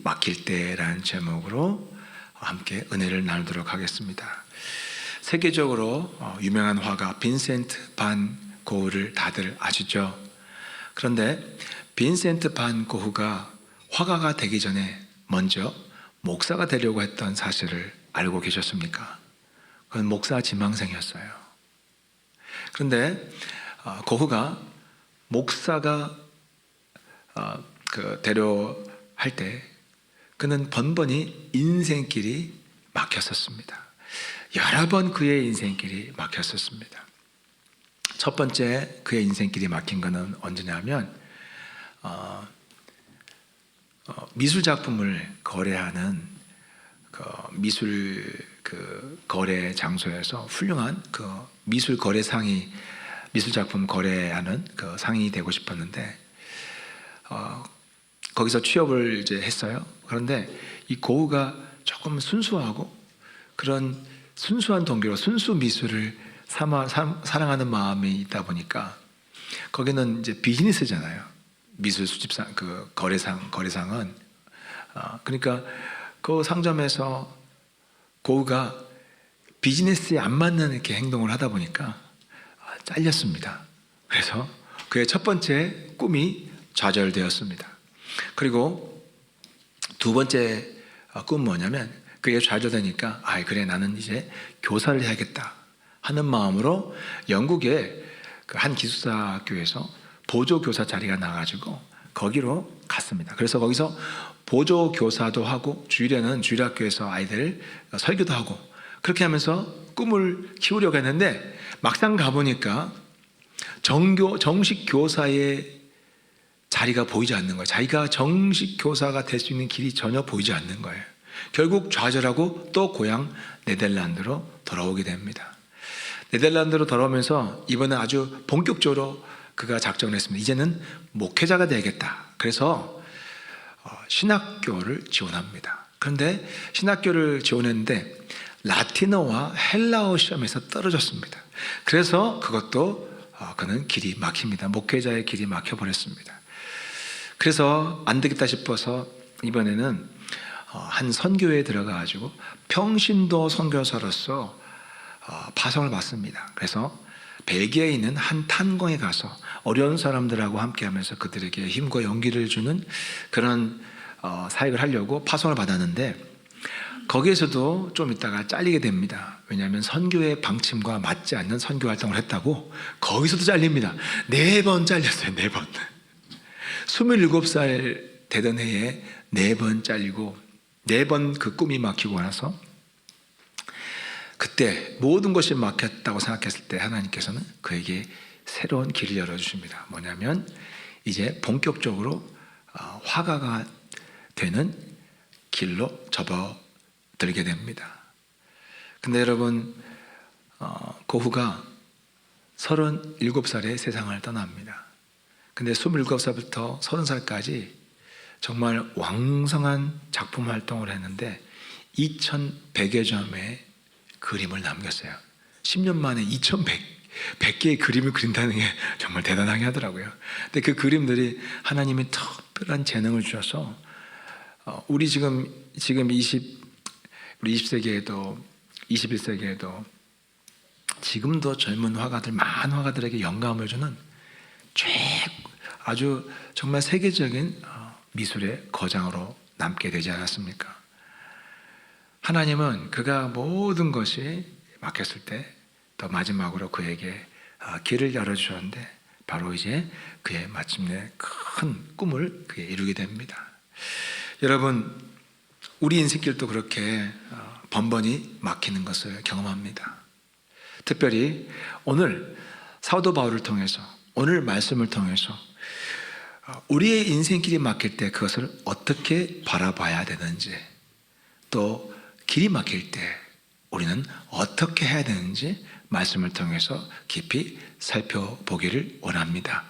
막힐 때라는 제목으로 함께 은혜를 나누도록 하겠습니다. 세계적으로 유명한 화가 빈센트 반 고흐를 다들 아시죠? 그런데 빈센트 반 고흐가 화가가 되기 전에 먼저 목사가 되려고 했던 사실을 알고 계셨습니까? 그건 목사 지망생이었어요. 그런데 고흐가 목사가 되려 할 때 그는 번번이 인생길이 막혔었습니다. 여러 번 그의 인생길이 막혔었습니다. 첫 번째 그의 인생길이 막힌 것은 언제냐면 미술 작품을 거래하는 미술 거래 장소에서 훌륭한 미술 거래상이 미술 작품 거래하는 상인이 되고 싶었는데 거기서 취업을 이제 했어요. 그런데 이 고흐가 조금 순수하고 그런 순수한 동기로 순수 미술을 사랑하는 마음이 있다 보니까 거기는 이제 비즈니스잖아요. 미술 수집상 거래상은 그러니까 그 상점에서 고흐가 비즈니스에 안 맞는 이렇게 행동을 하다 보니까 잘렸습니다. 그래서 그의 첫 번째 꿈이 좌절되었습니다. 그리고 두 번째 꿈은 뭐냐면 그게 좌절되니까 그래 나는 이제 교사를 해야겠다 하는 마음으로 영국의 한 기숙사 학교에서 보조교사 자리가 나가지고 거기로 갔습니다. 그래서 거기서 보조교사도 하고 주일에는 주일학교에서 아이들 설교도 하고 그렇게 하면서 꿈을 키우려고 했는데 막상 가보니까 정식 교사의 자리가 보이지 않는 거예요. 자기가 정식 교사가 될 수 있는 길이 전혀 보이지 않는 거예요. 결국 좌절하고 또 고향 네덜란드로 돌아오게 됩니다. 네덜란드로 돌아오면서 이번에 아주 본격적으로 그가 작정을 했습니다. 이제는 목회자가 되야겠다. 그래서 신학교를 지원합니다. 그런데 신학교를 지원했는데 라틴어와 헬라어 시험에서 떨어졌습니다. 그래서 그것도 그는 길이 막힙니다. 목회자의 길이 막혀버렸습니다. 그래서 안 되겠다 싶어서 이번에는 한 선교회에 들어가가지고 평신도 선교사로서 파송을 받습니다. 그래서 벨기에에 있는 한 탄광에 가서 어려운 사람들하고 함께하면서 그들에게 힘과 용기를 주는 그런 사역을 하려고 파송을 받았는데 거기에서도 좀 있다가 잘리게 됩니다. 왜냐하면 선교의 방침과 맞지 않는 선교 활동을 했다고 거기서도 잘립니다. 4번 잘렸어요. 4번 27살 되던 해에 4번 잘리고 4번 그 꿈이 막히고 나서 그때 모든 것이 막혔다고 생각했을 때 하나님께서는 그에게 새로운 길을 열어주십니다. 뭐냐면 이제 본격적으로 화가가 되는 길로 접어들게 됩니다. 근데 여러분 고흐가 37살에 세상을 떠납니다. 근데 27살부터 30살까지 정말 왕성한 작품 활동을 했는데 2100여 점의 그림을 남겼어요. 10년 만에 2100개의 그림을 그린다는 게 정말 대단하게 하더라고요. 근데 그 그림들이 하나님이 특별한 재능을 주셔서 우리 지금 20세기에도 21세기에도 지금도 젊은 화가들 많은 화가들에게 영감을 주는 아주 정말 세계적인 미술의 거장으로 남게 되지 않았습니까? 하나님은 그가 모든 것이 막혔을 때 또 마지막으로 그에게 길을 열어주셨는데 바로 이제 그의 마침내 큰 꿈을 그에 이루게 됩니다. 여러분 우리 인생길도 그렇게 번번이 막히는 것을 경험합니다. 특별히 오늘 사도 바울을 통해서 오늘 말씀을 통해서 우리의 인생길이 막힐 때 그것을 어떻게 바라봐야 되는지 또 길이 막힐 때 우리는 어떻게 해야 되는지 말씀을 통해서 깊이 살펴보기를 원합니다.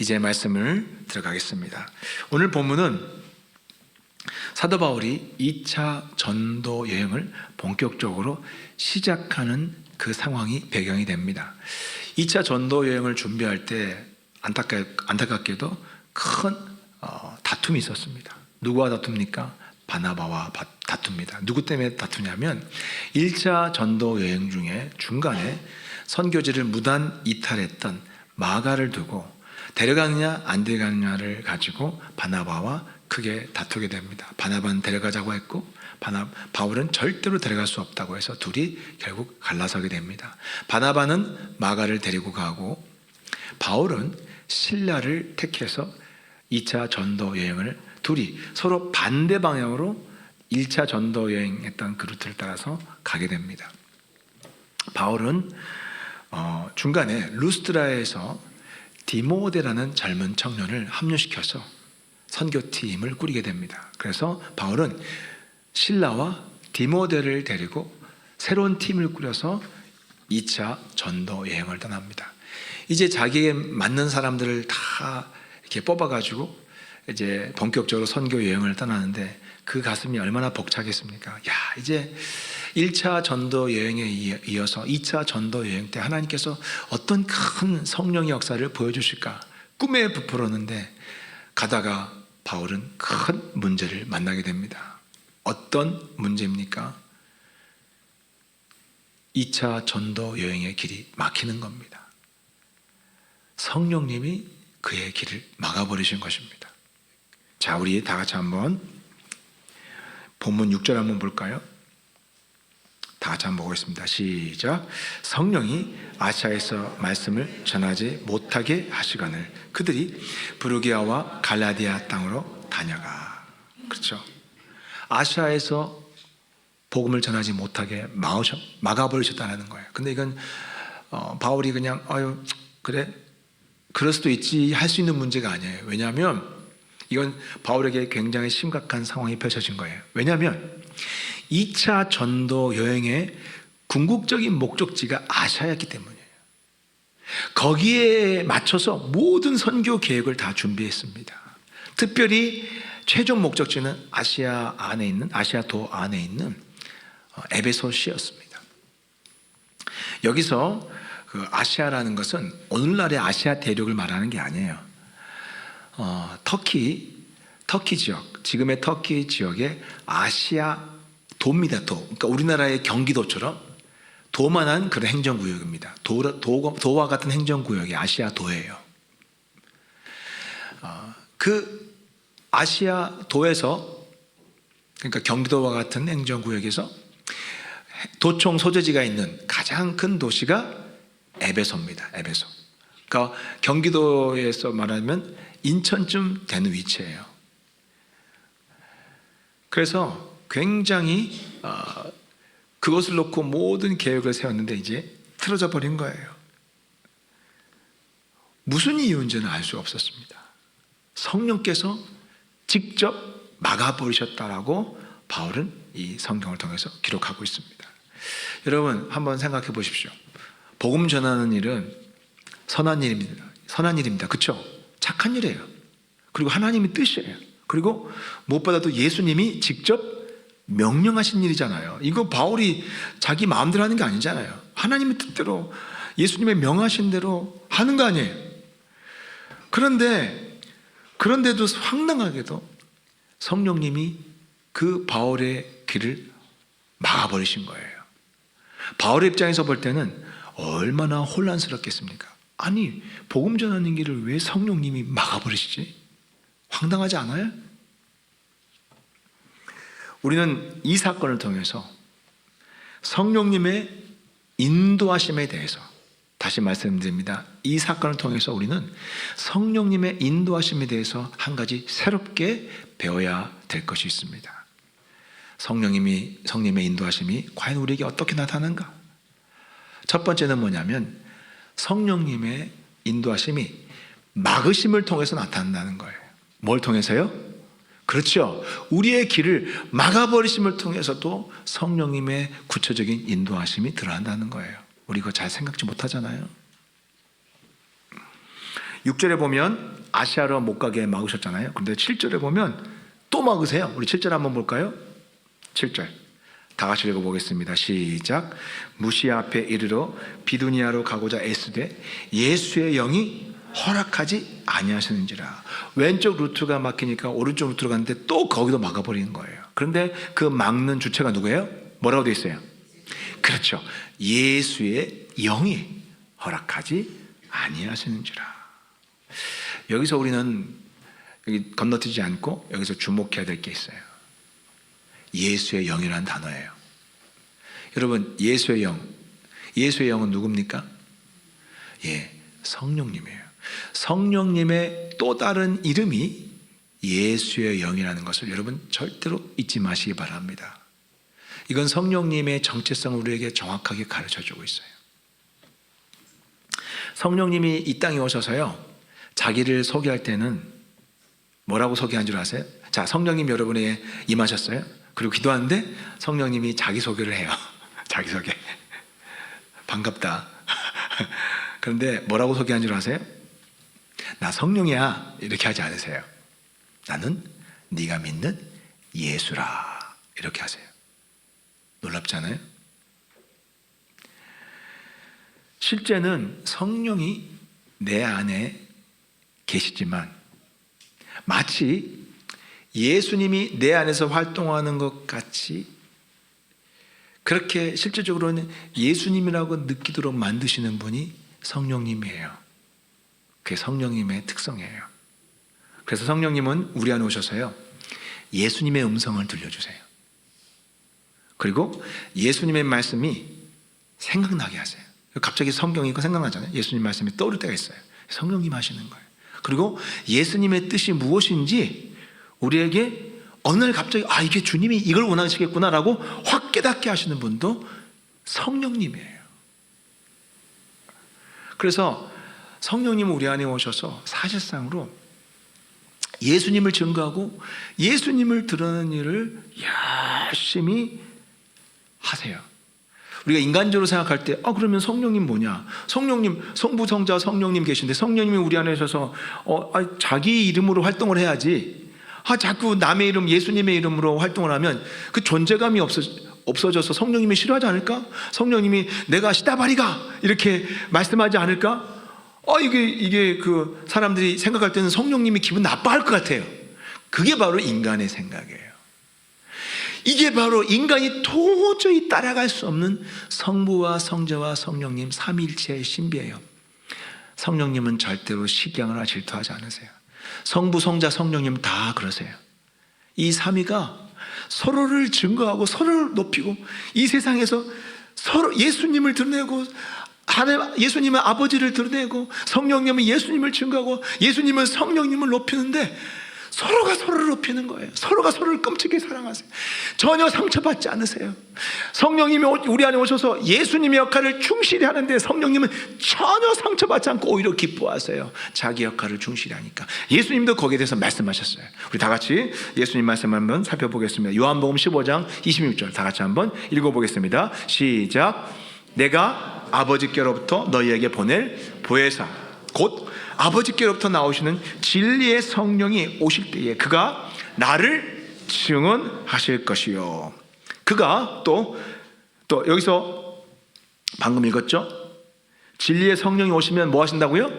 이제 말씀을 들어가겠습니다. 오늘 본문은 사도 바울이 2차 전도 여행을 본격적으로 시작하는 그 상황이 배경이 됩니다. 2차 전도 여행을 준비할 때 안타깝게도 큰 다툼이 있었습니다. 누구와 다툽니까? 바나바와 다툽니다. 누구 때문에 다투냐면 1차 전도 여행 중에 중간에 선교지를 무단 이탈했던 마가를 두고 데려가느냐 안 데려가느냐를 가지고 바나바와 크게 다투게 됩니다. 바나바는 데려가자고 했고 바울은 절대로 데려갈 수 없다고 해서 둘이 결국 갈라서게 됩니다. 바나바는 마가를 데리고 가고 바울은 실라를 택해서 2차 전도 여행을 둘이 서로 반대 방향으로 1차 전도 여행했던 그 루트를 따라서 가게 됩니다. 바울은 중간에 루스드라에서 디모데라는 젊은 청년을 합류시켜서 선교팀을 꾸리게 됩니다. 그래서 바울은 실라와 디모데를 데리고 새로운 팀을 꾸려서 2차 전도 여행을 떠납니다. 이제 자기에게 맞는 사람들을 다 이렇게 뽑아가지고 이제 본격적으로 선교 여행을 떠나는데 그 가슴이 얼마나 벅차겠습니까? 야, 이제 1차 전도 여행에 이어서 2차 전도 여행 때 하나님께서 어떤 큰 성령의 역사를 보여주실까 꿈에 부풀었는데 가다가 바울은 큰 문제를 만나게 됩니다. 어떤 문제입니까? 2차 전도 여행의 길이 막히는 겁니다. 성령님이 그의 길을 막아버리신 것입니다. 자, 우리 다 같이 한번 본문 6절 한번 볼까요? 다 같이 한번 보겠습니다. 시작. 성령이 아시아에서 말씀을 전하지 못하게 하시거늘 그들이 브루기아와 갈라디아 땅으로 다녀가. 그렇죠. 아시아에서 복음을 전하지 못하게 막아버리셨다는 거예요. 근데 이건 바울이 그냥 그래 그럴 수도 있지 할 수 있는 문제가 아니에요. 왜냐하면 이건 바울에게 굉장히 심각한 상황이 펼쳐진 거예요. 왜냐하면 2차 전도 여행의 궁극적인 목적지가 아시아였기 때문이에요. 거기에 맞춰서 모든 선교 계획을 다 준비했습니다. 특별히 최종 목적지는 아시아 도 안에 있는 에베소시였습니다. 여기서 그 아시아라는 것은 오늘날의 아시아 대륙을 말하는 게 아니에요. 터키 지역, 지금의 터키 지역의 아시아 도입니다. 그러니까 우리나라의 경기도처럼 도만한 그런 행정구역입니다. 도와 같은 행정구역이 아시아 도예요. 그 아시아 도에서, 그러니까 경기도와 같은 행정구역에서 도청 소재지가 있는 가장 큰 도시가 에베소입니다. 에베소. 그러니까 경기도에서 말하면 인천쯤 되는 위치예요. 그래서 굉장히 그것을 놓고 모든 계획을 세웠는데 이제 틀어져 버린 거예요. 무슨 이유인지는 알 수 없었습니다. 성령께서 직접 막아버리셨다라고 바울은 이 성경을 통해서 기록하고 있습니다. 여러분 한번 생각해 보십시오. 복음 전하는 일은 선한 일입니다. 선한 일입니다. 그렇죠? 착한 일이에요. 그리고 하나님의 뜻이에요. 그리고 무엇보다도 예수님이 직접 명령하신 일이잖아요. 이거 바울이 자기 마음대로 하는 게 아니잖아요. 하나님의 뜻대로 예수님의 명하신 대로 하는 거 아니에요. 그런데도 황당하게도 성령님이 그 바울의 길을 막아버리신 거예요. 바울의 입장에서 볼 때는 얼마나 혼란스럽겠습니까? 아니, 복음 전하는 길을 왜 성령님이 막아버리시지? 황당하지 않아요? 우리는 이 사건을 통해서 성령님의 인도하심에 대해서 다시 말씀드립니다. 이 사건을 통해서 우리는 성령님의 인도하심에 대해서 한 가지 새롭게 배워야 될 것이 있습니다. 성령님의 인도하심이 과연 우리에게 어떻게 나타나는가? 첫 번째는 뭐냐면 성령님의 인도하심이 막으심을 통해서 나타난다는 거예요. 뭘 통해서요? 그렇죠. 우리의 길을 막아버리심을 통해서도 성령님의 구체적인 인도하심이 드러난다는 거예요. 우리 그거 잘 생각지 못하잖아요. 6절에 보면 아시아로 못 가게 막으셨잖아요. 그런데 7절에 보면 또 막으세요. 우리 7절 한번 볼까요? 7절 다 같이 읽어보겠습니다. 시작. 무시아 앞에 이르러 비두니아로 가고자 애쓰되 예수의 영이 허락하지 아니하시는지라. 왼쪽 루트가 막히니까 오른쪽 루트로 갔는데 또 거기도 막아버리는 거예요. 그런데 그 막는 주체가 누구예요? 뭐라고 되어 있어요? 그렇죠. 예수의 영이 허락하지 아니하시는지라. 여기서 우리는 여기 건너뛰지 않고 여기서 주목해야 될 게 있어요. 예수의 영이라는 단어예요. 여러분, 예수의 영, 예수의 영은 누굽니까? 예, 성령님이에요. 성령님의 또 다른 이름이 예수의 영이라는 것을 여러분 절대로 잊지 마시기 바랍니다. 이건 성령님의 정체성을 우리에게 정확하게 가르쳐주고 있어요. 성령님이 이 땅에 오셔서요, 자기를 소개할 때는 뭐라고 소개한 줄 아세요? 자, 성령님 여러분에게 임하셨어요. 그리고 기도하는데 성령님이 자기소개를 해요. 자기소개. 반갑다. 그런데 뭐라고 소개한 줄 아세요? 나 성령이야, 이렇게 하지 않으세요. 나는 네가 믿는 예수라, 이렇게 하세요. 놀랍잖아요? 실제는 성령이 내 안에 계시지만 마치 예수님이 내 안에서 활동하는 것 같이 그렇게 실제적으로는 예수님이라고 느끼도록 만드시는 분이 성령님이에요. 그게 성령님의 특성이에요. 그래서 성령님은 우리 안에 오셔서요, 예수님의 음성을 들려주세요. 그리고 예수님의 말씀이 생각나게 하세요. 갑자기 성경이 있고 생각나잖아요. 예수님 말씀이 떠오를 때가 있어요. 성령님 하시는 거예요. 그리고 예수님의 뜻이 무엇인지 우리에게 어느 날 갑자기 이게 주님이 이걸 원하시겠구나라고 확 깨닫게 하시는 분도 성령님이에요. 그래서 성령님은 우리 안에 오셔서 사실상으로 예수님을 증거하고 예수님을 드러내는 일을 열심히 하세요. 우리가 인간적으로 생각할 때 그러면 성령님 뭐냐? 성령님, 성부, 성자, 성령님 계신데 성령님이 우리 안에 오셔서 자기 이름으로 활동을 해야지. 자꾸 남의 이름, 예수님의 이름으로 활동을 하면 그 존재감이 없어져서 성령님이 싫어하지 않을까? 성령님이 내가 시다바리가 이렇게 말씀하지 않을까? 이게 그 사람들이 생각할 때는 성령님이 기분 나빠할 것 같아요. 그게 바로 인간의 생각이에요. 이게 바로 인간이 도저히 따라갈 수 없는 성부와 성자와 성령님 삼위일체의 신비예요. 성령님은 절대로 식양을 질투하지 않으세요. 성부, 성자, 성령님 다 그러세요. 이 삼위가 서로를 증거하고 서로를 높이고 이 세상에서 서로 예수님을 드러내고 예수님은 아버지를 드러내고 성령님은 예수님을 증거하고 예수님은 성령님을 높이는데 서로가 서로를 높이는 거예요. 서로가 서로를 끔찍히 사랑하세요. 전혀 상처받지 않으세요. 성령님이 우리 안에 오셔서 예수님의 역할을 충실히 하는데 성령님은 전혀 상처받지 않고 오히려 기뻐하세요. 자기 역할을 충실히 하니까. 예수님도 거기에 대해서 말씀하셨어요. 우리 다 같이 예수님 말씀 한번 살펴보겠습니다. 요한복음 15장 26절 다 같이 한번 읽어보겠습니다. 시작. 내가 아버지께로부터 너희에게 보낼 보혜사 곧 아버지께로부터 나오시는 진리의 성령이 오실 때에 그가 나를 증언하실 것이요. 그가 또 여기서 방금 읽었죠? 진리의 성령이 오시면 뭐 하신다고요?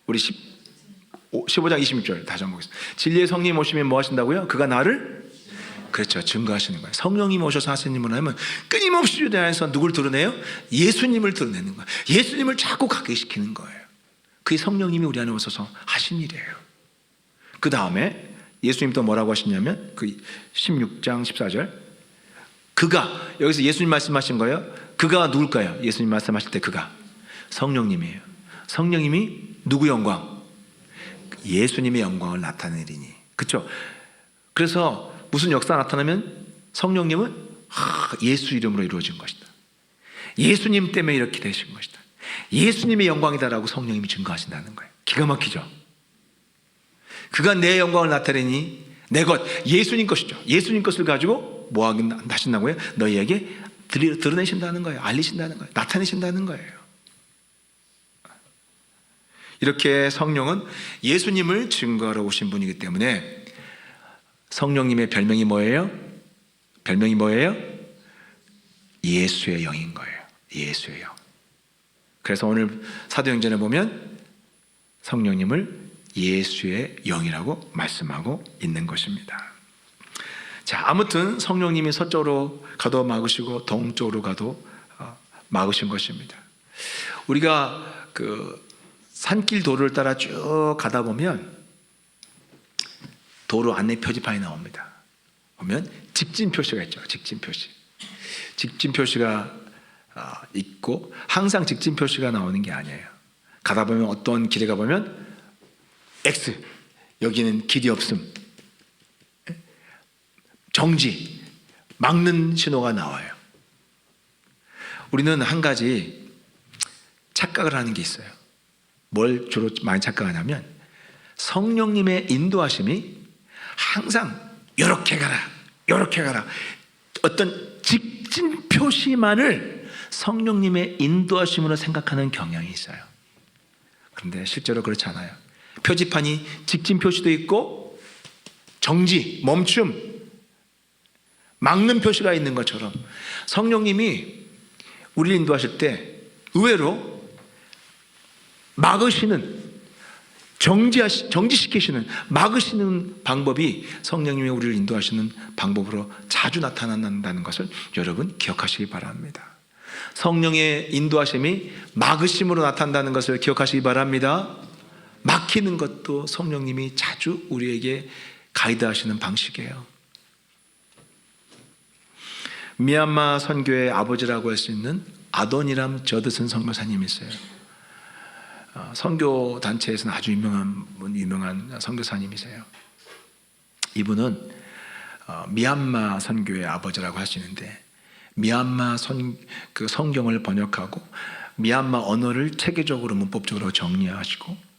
우리 15장 26절 다시 한번 보겠습니다. 진리의 성령이 오시면 뭐 하신다고요? 그가 나를 그렇죠. 증거하시는 거예요. 성령님이 오셔서 하시는 일은 하면 끊임없이 유대 안에서 누굴 드러내요? 예수님을 드러내는 거예요. 예수님을 자꾸 각기시키는 거예요. 그게 성령님이 우리 안에 오셔서 하신 일이에요. 그 다음에 예수님 또 뭐라고 하시냐면 그 16장 14절 그가 여기서 예수님 말씀하신 거예요. 그가 누굴까요? 예수님 말씀하실 때 그가 성령님이에요. 성령님이 누구 영광? 예수님의 영광을 나타내리니. 그렇죠? 그래서 무슨 역사가 나타나면 성령님은 예수 이름으로 이루어진 것이다. 예수님 때문에 이렇게 되신 것이다. 예수님의 영광이다라고 성령님이 증거하신다는 거예요. 기가 막히죠? 그가 내 영광을 나타내니 내 것, 예수님 것이죠. 예수님 것을 가지고 뭐 하신다고요? 너희에게 드러내신다는 거예요. 알리신다는 거예요. 나타내신다는 거예요. 이렇게 성령은 예수님을 증거하러 오신 분이기 때문에 성령님의 별명이 뭐예요? 별명이 뭐예요? 예수의 영인 거예요. 예수의 영. 그래서 오늘 사도행전에 보면 성령님을 예수의 영이라고 말씀하고 있는 것입니다. 자, 아무튼 성령님이 서쪽으로 가도 막으시고 동쪽으로 가도 막으신 것입니다. 우리가 그 산길 도로를 따라 쭉 가다 보면 도로 안내 표지판이 나옵니다. 보면 직진 표시가 있죠. 직진 표시. 직진 표시가 있고 항상 직진 표시가 나오는 게 아니에요. 가다 보면 어떤 길에 가보면 X, 여기는 길이 없음, 정지, 막는 신호가 나와요. 우리는 한 가지 착각을 하는 게 있어요. 뭘 주로 많이 착각하냐면 성령님의 인도하심이 항상 이렇게 가라, 이렇게 가라, 어떤 직진 표시만을 성령님의 인도하심으로 생각하는 경향이 있어요. 그런데 실제로 그렇지 않아요. 표지판이 직진 표시도 있고 정지, 멈춤, 막는 표시가 있는 것처럼 성령님이 우리를 인도하실 때 의외로 막으시는, 정지시키시는, 막으시는 방법이 성령님이 우리를 인도하시는 방법으로 자주 나타난다는 것을 여러분 기억하시기 바랍니다. 성령의 인도하심이 막으심으로 나타난다는 것을 기억하시기 바랍니다. 막히는 것도 성령님이 자주 우리에게 가이드하시는 방식이에요. 미얀마 선교의 아버지라고 할 수 있는 아도니람 저드슨 선교사님이 있어요. 선교 단체에서는 아주 유명한 선교사님이세요. 이분은 미얀마 선교의 아버지라고 할 수 있는데 미얀마 그 성경을 번역하고 미얀마 언어를 체계적으로 문법적으로 정리하시고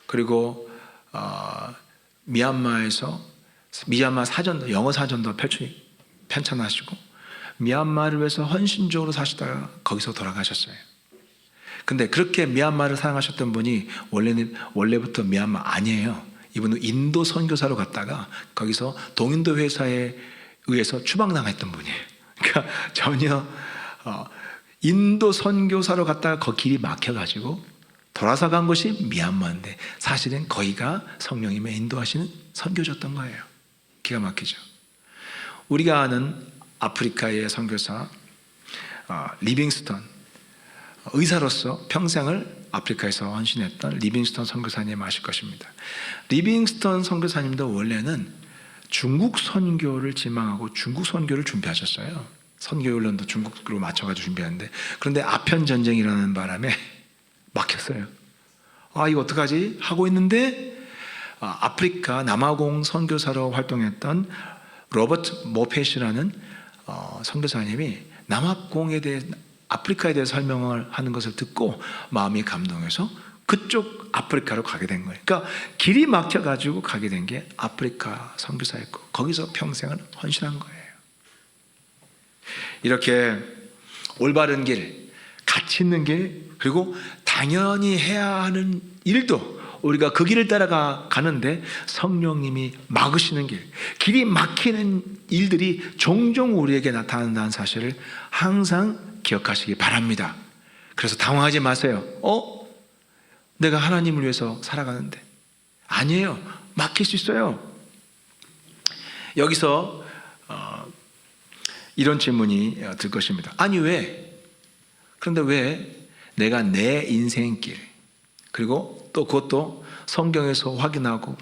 그리고 미얀마에서 미얀마 사전도 영어 사전도 편찬하시고 미얀마를 위해서 헌신적으로 사시다가 거기서 돌아가셨어요. 근데 그렇게 미얀마를 사랑하셨던 분이 원래부터 미얀마 아니에요. 이분은 인도 선교사로 갔다가 거기서 동인도 회사에 의해서 추방당했던 분이에요. 그러니까 전혀 인도 선교사로 갔다가 그 길이 막혀가지고 돌아서 간 것이 미얀마인데 사실은 거기가 성령님의 인도하시는 선교셨던 거예요. 기가 막히죠. 우리가 아는 아프리카의 선교사 리빙스턴, 의사로서 평생을 아프리카에서 헌신했던 리빙스턴 선교사님 아실 것입니다. 리빙스턴 선교사님도 원래는 중국 선교를 지망하고 중국 선교를 준비하셨어요. 선교훈련도 중국으로 맞춰가지고 준비하는데 그런데 아편 전쟁이라는 바람에 막혔어요. 이거 어떡하지? 하고 있는데 아프리카 남아공 선교사로 활동했던 로버트 모펫이라는 선교사님이 남아공에 대해 아프리카에 대해서 설명을 하는 것을 듣고 마음이 감동해서 그쪽 아프리카로 가게 된 거예요. 그러니까 길이 막혀가지고 가게 된 게 아프리카 선교사였고 거기서 평생을 헌신한 거예요. 이렇게 올바른 길, 가치 있는 길, 그리고 당연히 해야 하는 일도 우리가 그 길을 따라 가는데 성령님이 막으시는 길, 길이 막히는 일들이 종종 우리에게 나타난다는 사실을 항상 기억하시기 바랍니다. 그래서 당황하지 마세요. 내가 하나님을 위해서 살아가는데 아니에요. 막힐 수 있어요. 여기서 이런 질문이 들 것입니다. 아니 그런데 왜 내가 내 인생길 그리고 또 그것도 성경에서 확인하고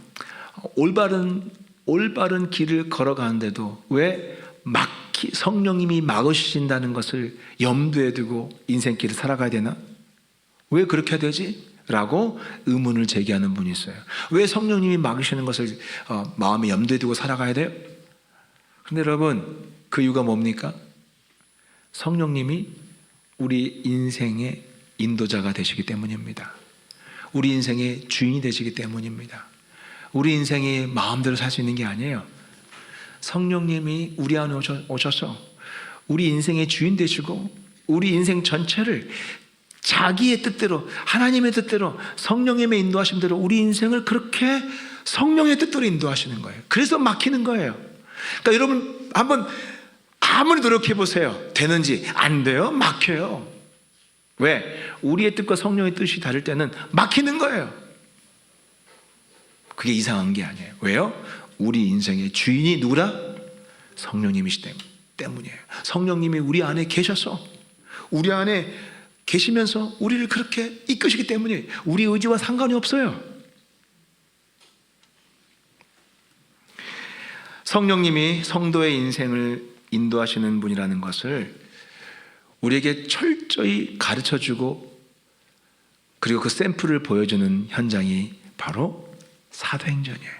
올바른 길을 걸어가는데도 왜 성령님이 막으신다는 것을 염두에 두고 인생길을 살아가야 되나? 왜 그렇게 해야 되지? 라고 의문을 제기하는 분이 있어요. 왜 성령님이 막으시는 것을 마음에 염두에 두고 살아가야 돼요? 근데 여러분 그 이유가 뭡니까? 성령님이 우리 인생의 인도자가 되시기 때문입니다. 우리 인생의 주인이 되시기 때문입니다. 우리 인생이 마음대로 살 수 있는 게 아니에요. 성령님이 우리 안에 오셔서 우리 인생의 주인 되시고 우리 인생 전체를 자기의 뜻대로, 하나님의 뜻대로, 성령님의 인도하심대로 우리 인생을 그렇게 성령의 뜻대로 인도하시는 거예요. 그래서 막히는 거예요. 그러니까 여러분 한번 아무리 노력해 보세요. 되는지. 안 돼요. 막혀요. 왜? 우리의 뜻과 성령의 뜻이 다를 때는 막히는 거예요. 그게 이상한 게 아니에요. 왜요? 우리 인생의 주인이 누구라? 성령님이시 때문이에요. 성령님이 우리 안에 계셔서, 우리 안에 계시면서 우리를 그렇게 이끄시기 때문에 우리 의지와 상관이 없어요. 성령님이 성도의 인생을 인도하시는 분이라는 것을 우리에게 철저히 가르쳐주고, 그리고 그 샘플을 보여주는 현장이 바로 사도행전이에요.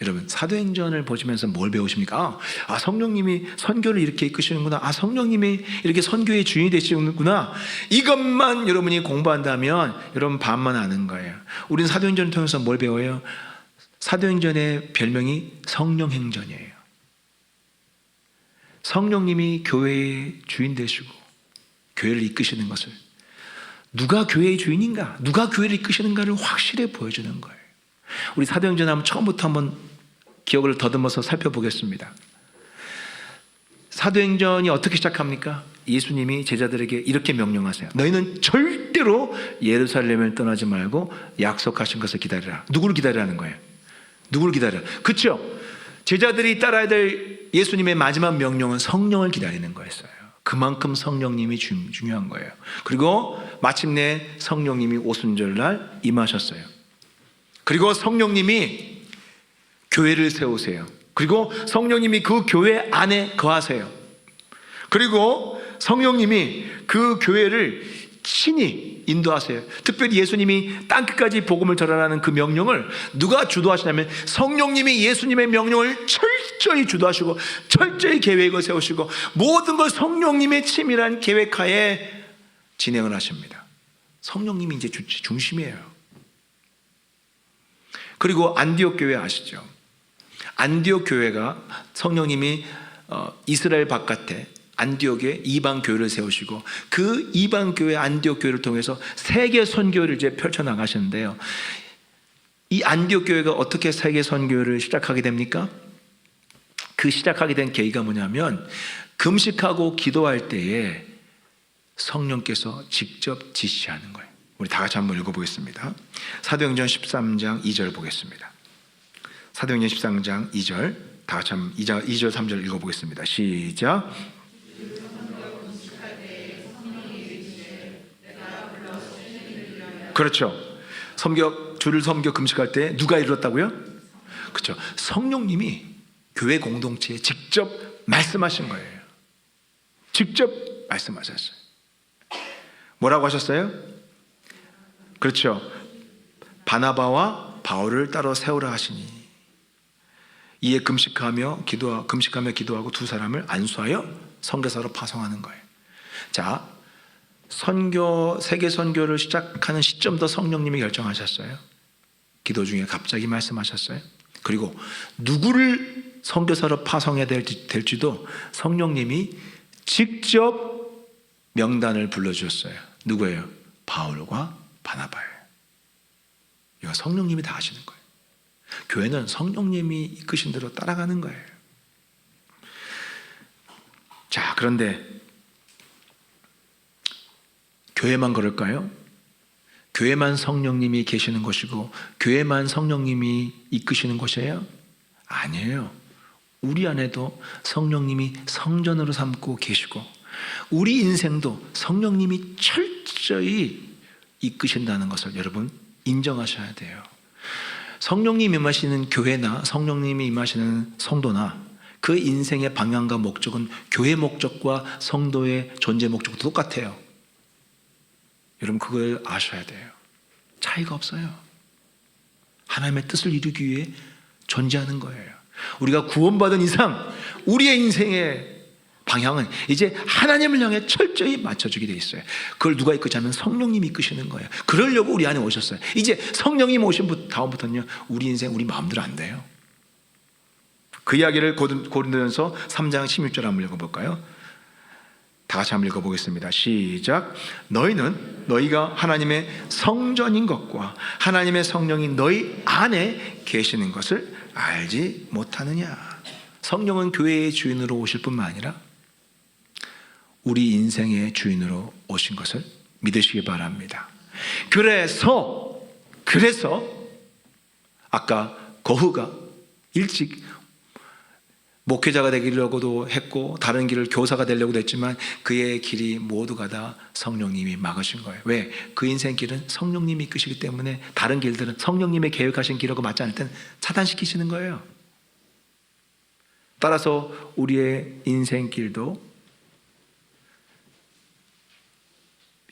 여러분, 사도행전을 보시면서 뭘 배우십니까? 아, 성령님이 선교를 이렇게 이끄시는구나. 아, 성령님이 이렇게 선교의 주인이 되시는구나. 이것만 여러분이 공부한다면 여러분 반만 아는 거예요. 우리는 사도행전을 통해서 뭘 배워요? 사도행전의 별명이 성령행전이에요. 성령님이 교회의 주인 되시고 교회를 이끄시는 것을, 누가 교회의 주인인가, 누가 교회를 이끄시는가를 확실히 보여주는 거예요. 우리 사도행전 한번 처음부터 한번 기억을 더듬어서 살펴보겠습니다. 사도행전이 어떻게 시작합니까? 예수님이 제자들에게 이렇게 명령하세요. 너희는 절대로 예루살렘을 떠나지 말고 약속하신 것을 기다리라. 누구를 기다리라는 거예요? 누구를 기다리라? 그렇죠? 제자들이 따라야 될 예수님의 마지막 명령은 성령을 기다리는 거였어요. 그만큼 성령님이 중요한 거예요. 그리고 마침내 성령님이 오순절날 임하셨어요. 그리고 성령님이 교회를 세우세요. 그리고 성령님이 그 교회 안에 거하세요. 그리고 성령님이 그 교회를 친히 인도하세요. 특별히 예수님이 땅끝까지 복음을 전하라는 그 명령을 누가 주도하시냐면 성령님이 예수님의 명령을 철저히 주도하시고 철저히 계획을 세우시고 모든 걸 성령님의 치밀한 계획하에 진행을 하십니다. 성령님이 이제 중심이에요. 그리고 안디옥 교회 아시죠? 안디옥 교회가 성령님이 이스라엘 바깥에 안디옥에 이방 교회를 세우시고 그 이방 교회 안디옥 교회를 통해서 세계 선교를 이제 펼쳐 나가시는데요. 이 안디옥 교회가 어떻게 세계 선교를 시작하게 됩니까? 그 시작하게 된 계기가 뭐냐면 금식하고 기도할 때에 성령께서 직접 지시하는 거예요. 우리 다 같이 한번 읽어보겠습니다. 사도행전 13장 2절 보겠습니다. 사도행전 13장 2절 다 같이 한번 2절 3절 읽어보겠습니다. 시작. 그렇죠. 주를 섬겨 금식할 때 누가 이뤘다고요? 그렇죠. 성령님이 교회 공동체에 직접 말씀하신 거예요. 직접 말씀하셨어요. 뭐라고 하셨어요? 그렇죠. 바나바와 바울을 따로 세우라 하시니 이에 금식하며 기도하고 두 사람을 안수하여 선교사로 파송하는 거예요. 자, 세계 선교를 시작하는 시점도 성령님이 결정하셨어요. 기도 중에 갑자기 말씀하셨어요. 그리고 누구를 선교사로 파송해야 될지도 성령님이 직접 명단을 불러주셨어요. 누구예요? 바울과 바나바예요. 이거 성령님이 다 하시는 거예요. 교회는 성령님이 이끄신 대로 따라가는 거예요. 자, 그런데 교회만 그럴까요? 교회만 성령님이 계시는 것이고 교회만 성령님이 이끄시는 것이에요? 아니에요. 우리 안에도 성령님이 성전으로 삼고 계시고 우리 인생도 성령님이 철저히 이끄신다는 것을 여러분 인정하셔야 돼요. 성령님이 임하시는 교회나 성령님이 임하시는 성도나 그 인생의 방향과 목적은 교회 목적과 성도의 존재 목적도 똑같아요. 여러분 그걸 아셔야 돼요. 차이가 없어요. 하나님의 뜻을 이루기 위해 존재하는 거예요. 우리가 구원받은 이상 우리의 인생의 방향은 이제 하나님을 향해 철저히 맞춰주게 돼 있어요. 그걸 누가 이끄자면 성령님이 이끄시는 거예요. 그러려고 우리 안에 오셨어요. 이제 성령님 오신 다음부터는요 우리 인생 우리 마음대로 안 돼요. 그 이야기를 고린도전서 3장 16절 한번 읽어볼까요? 다 같이 한번 읽어보겠습니다. 시작. 너희는 너희가 하나님의 성전인 것과 하나님의 성령이 너희 안에 계시는 것을 알지 못하느냐. 성령은 교회의 주인으로 오실 뿐만 아니라 우리 인생의 주인으로 오신 것을 믿으시기 바랍니다. 그래서 아까 거후가 일찍 목회자가 되려고도 했고 다른 길을 교사가 되려고도 했지만 그의 길이 모두가 다 성령님이 막으신 거예요. 왜? 그 인생 길은 성령님이 이끄시기 때문에 다른 길들은 성령님의 계획하신 길하고 맞지 않을 땐 차단시키시는 거예요. 따라서 우리의 인생 길도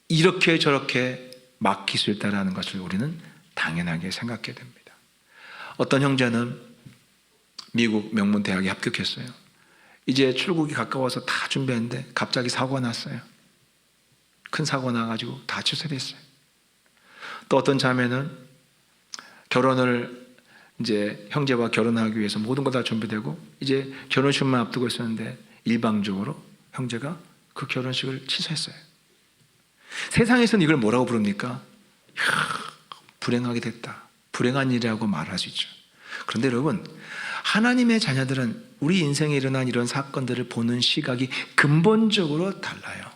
이렇게 저렇게 막힐 수 있다는 것을 우리는 당연하게 생각해야 됩니다. 어떤 형제는 미국 명문대학에 합격했어요. 이제 출국이 가까워서 다 준비했는데 갑자기 사고가 났어요. 큰 사고가 나가지고 다 취소됐어요. 또 어떤 자매는 결혼을 이제 형제와 결혼하기 위해서 모든 거 다 준비되고 이제 결혼식만 앞두고 있었는데 일방적으로 형제가 그 결혼식을 취소했어요. 세상에서는 이걸 뭐라고 부릅니까? 불행하게 됐다. 불행한 일이라고 말할 수 있죠. 그런데 여러분, 하나님의 자녀들은 우리 인생에 일어난 이런 사건들을 보는 시각이 근본적으로 달라요.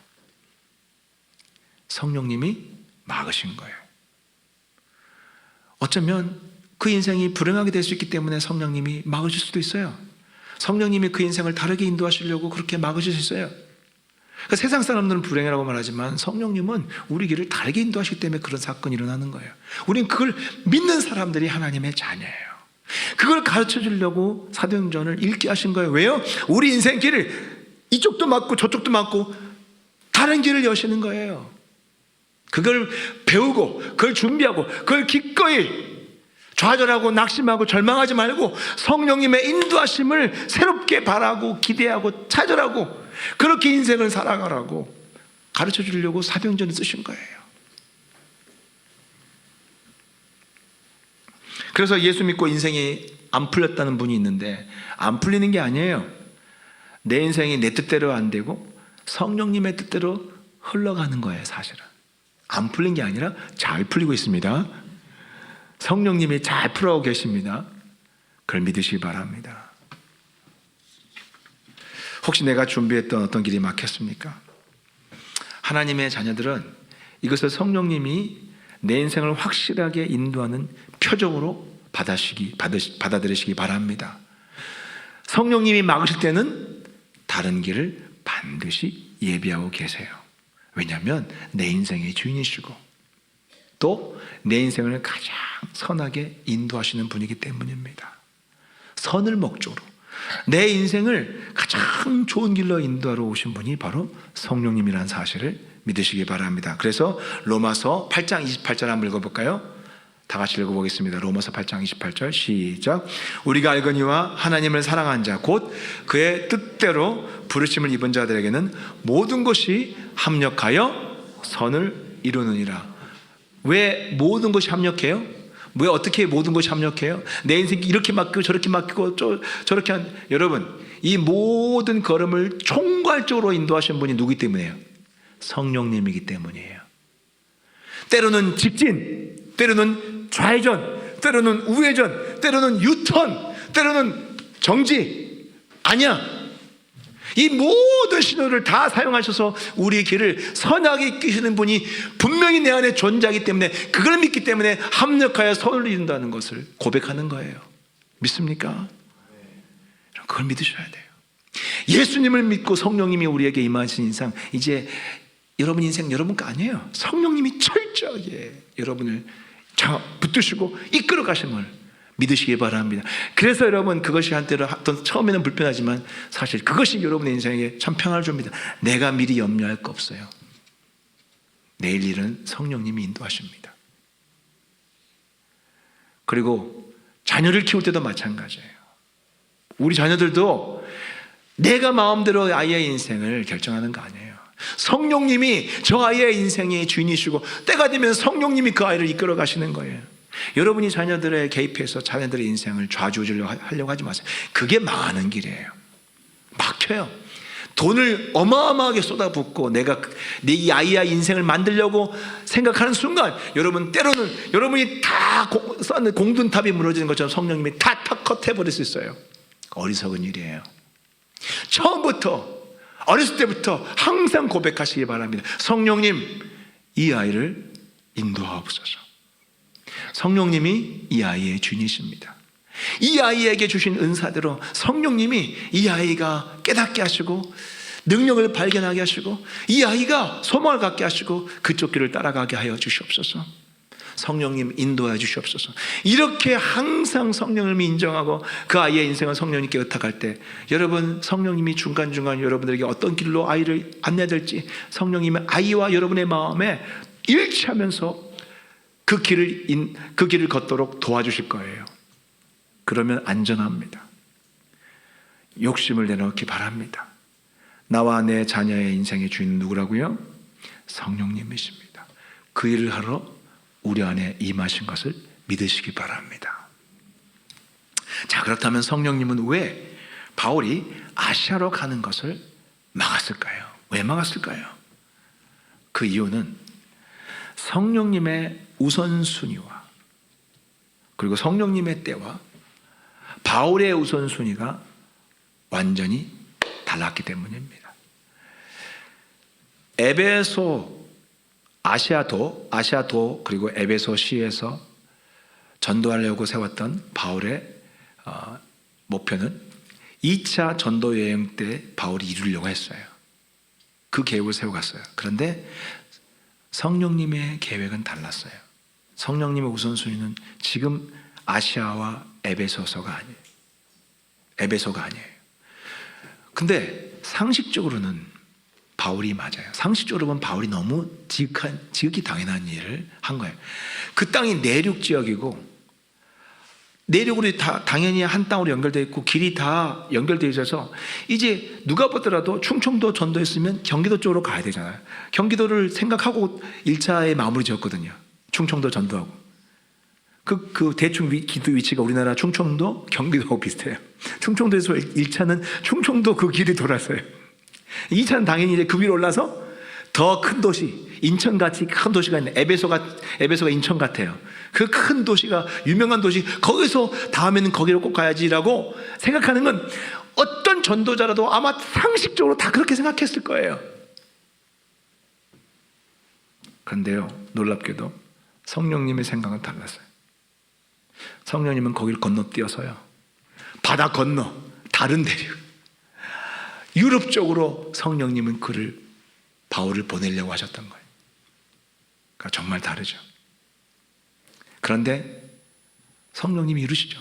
성령님이 막으신 거예요. 어쩌면 그 인생이 불행하게 될 수 있기 때문에 성령님이 막으실 수도 있어요. 성령님이 그 인생을 다르게 인도하시려고 그렇게 막으실 수 있어요. 그러니까 세상 사람들은 불행이라고 말하지만 성령님은 우리 길을 다르게 인도하시기 때문에 그런 사건이 일어나는 거예요. 우리는 그걸 믿는 사람들이 하나님의 자녀예요. 그걸 가르쳐 주려고 사도행전을 읽게 하신 거예요. 왜요? 우리 인생 길을 이쪽도 막고 저쪽도 막고 다른 길을 여시는 거예요. 그걸 배우고 그걸 준비하고 그걸 기꺼이 좌절하고 낙심하고 절망하지 말고 성령님의 인도하심을 새롭게 바라고 기대하고 찾으라고 그렇게 인생을 살아가라고 가르쳐 주려고 사도행전을 쓰신 거예요. 그래서 예수 믿고 인생이 안 풀렸다는 분이 있는데 안 풀리는 게 아니에요. 내 인생이 내 뜻대로 안 되고 성령님의 뜻대로 흘러가는 거예요. 사실은 안 풀린 게 아니라 잘 풀리고 있습니다. 성령님이 잘 풀어가고 계십니다. 그걸 믿으시기 바랍니다. 혹시 내가 준비했던 어떤 길이 막혔습니까? 하나님의 자녀들은 이것을 성령님이 내 인생을 확실하게 인도하는 표적으로 받아들이시기 바랍니다. 성령님이 막으실 때는 다른 길을 반드시 예비하고 계세요. 왜냐하면 내 인생의 주인이시고 또 내 인생을 가장 선하게 인도하시는 분이기 때문입니다. 선을 목적으로 내 인생을 가장 좋은 길로 인도하러 오신 분이 바로 성령님이라는 사실을 믿으시기 바랍니다. 그래서 로마서 8장 28절 한번 읽어볼까요? 다 같이 읽어보겠습니다. 로마서 8장 28절 시작. 우리가 알거니와 하나님을 사랑한 자 곧 그의 뜻대로 부르심을 입은 자들에게는 모든 것이 합력하여 선을 이루느니라. 왜 모든 것이 합력해요? 왜 어떻게 모든 것이 합력해요? 내 인생이 이렇게 맡기고 저렇게 맡기고 저렇게 여러분, 이 모든 걸음을 총괄적으로 인도하신 분이 누구기 때문이에요? 성령님이기 때문이에요. 때로는 직진, 때로는 좌회전, 때로는 우회전, 때로는 유턴, 때로는 정지. 아니야. 이 모든 신호를 다 사용하셔서 우리의 길을 선하게 이끄시는 분이 분명히 내 안에 존재하기 때문에 그걸 믿기 때문에 합력하여 선을 이룬다는 것을 고백하는 거예요. 믿습니까? 그걸 믿으셔야 돼요. 예수님을 믿고 성령님이 우리에게 임하신 인상, 이제 여러분 인생 여러분 거 아니에요. 성령님이 철저하게 여러분을 붙드시고 이끌어 가시는 걸 믿으시기 바랍니다. 그래서 여러분 그것이 한때로 처음에는 불편하지만 사실 그것이 여러분의 인생에 참 평안을 줍니다. 내가 미리 염려할 거 없어요. 내일 일은 성령님이 인도하십니다. 그리고 자녀를 키울 때도 마찬가지예요. 우리 자녀들도 내가 마음대로 아이의 인생을 결정하는 거 아니에요. 성령님이 저 아이의 인생의 주인이시고 때가 되면 성령님이 그 아이를 이끌어 가시는 거예요. 여러분이 자녀들의 개입해서 자녀들의 인생을 좌지우지하려고 하지 마세요. 그게 망하는 길이에요. 막혀요. 돈을 어마어마하게 쏟아붓고 내가 내 아이의 인생을 만들려고 생각하는 순간 여러분 때로는 여러분이 다 쌓는 공든탑이 무너지는 것처럼 성령님이 다 컷해버릴 수 있어요. 어리석은 일이에요. 처음부터 어렸을 때부터 항상 고백하시기 바랍니다. 성령님, 이 아이를 인도하옵소서. 성령님이 이 아이의 주인이십니다. 이 아이에게 주신 은사대로 성령님이 이 아이가 깨닫게 하시고 능력을 발견하게 하시고 이 아이가 소망을 갖게 하시고 그쪽 길을 따라가게 하여 주시옵소서. 성령님 인도하여 주시옵소서. 이렇게 항상 성령님을 인정하고 그 아이의 인생을 성령님께 의탁할 때 여러분, 성령님이 중간중간 여러분들에게 어떤 길로 아이를 안내될지 성령님의 아이와 여러분의 마음에 일치하면서 그 길을 걷도록 도와주실 거예요. 그러면 안전합니다. 욕심을 내놓기 바랍니다. 나와 내 자녀의 인생의 주인은 누구라고요? 성령님이십니다. 그 일을 하러 우리 안에 임하신 것을 믿으시기 바랍니다. 자, 그렇다면 성령님은 왜 바울이 아시아로 가는 것을 막았을까요? 왜 막았을까요? 그 이유는 성령님의 우선순위와 그리고 성령님의 때와 바울의 우선순위가 완전히 달랐기 때문입니다. 에베소, 아시아도 그리고 에베소시에서 전도하려고 세웠던 바울의 목표는 2차 전도 여행 때 바울이 이루려고 했어요. 그 계획을 세워갔어요. 그런데 성령님의 계획은 달랐어요. 성령님의 우선순위는 지금 아시아와 에베소가 아니에요. 근데 상식적으로는 바울이 맞아요. 상식적으로 보면 바울이 너무 지극히 당연한 일을 한 거예요. 그 땅이 내륙 지역이고 내륙으로 다 당연히 한 땅으로 연결되어 있고 길이 다 연결되어 있어서 이제 누가 보더라도 충청도 전도했으면 경기도 쪽으로 가야 되잖아요. 경기도를 생각하고 1차에 마무리 지었거든요. 충청도 전도하고. 그 대충 기도 위치가 우리나라 충청도, 경기도하고 비슷해요. 충청도에서 1차는 충청도 그 길이 돌았어요. 2차는 당연히 이제 그 위로 올라서 더 큰 도시, 인천같이 큰 도시가 있는 에베소가 인천 같아요. 그 큰 도시가 유명한 도시, 거기서 다음에는 거기로 꼭 가야지라고 생각하는 건 어떤 전도자라도 아마 상식적으로 다 그렇게 생각했을 거예요. 그런데요, 놀랍게도 성령님의 생각은 달랐어요. 성령님은 거기를 건너뛰어서요, 바다 건너 다른 대륙 유럽 쪽으로 성령님은 바울을 보내려고 하셨던 거예요. 그러니까 정말 다르죠. 그런데 성령님이 이루시죠.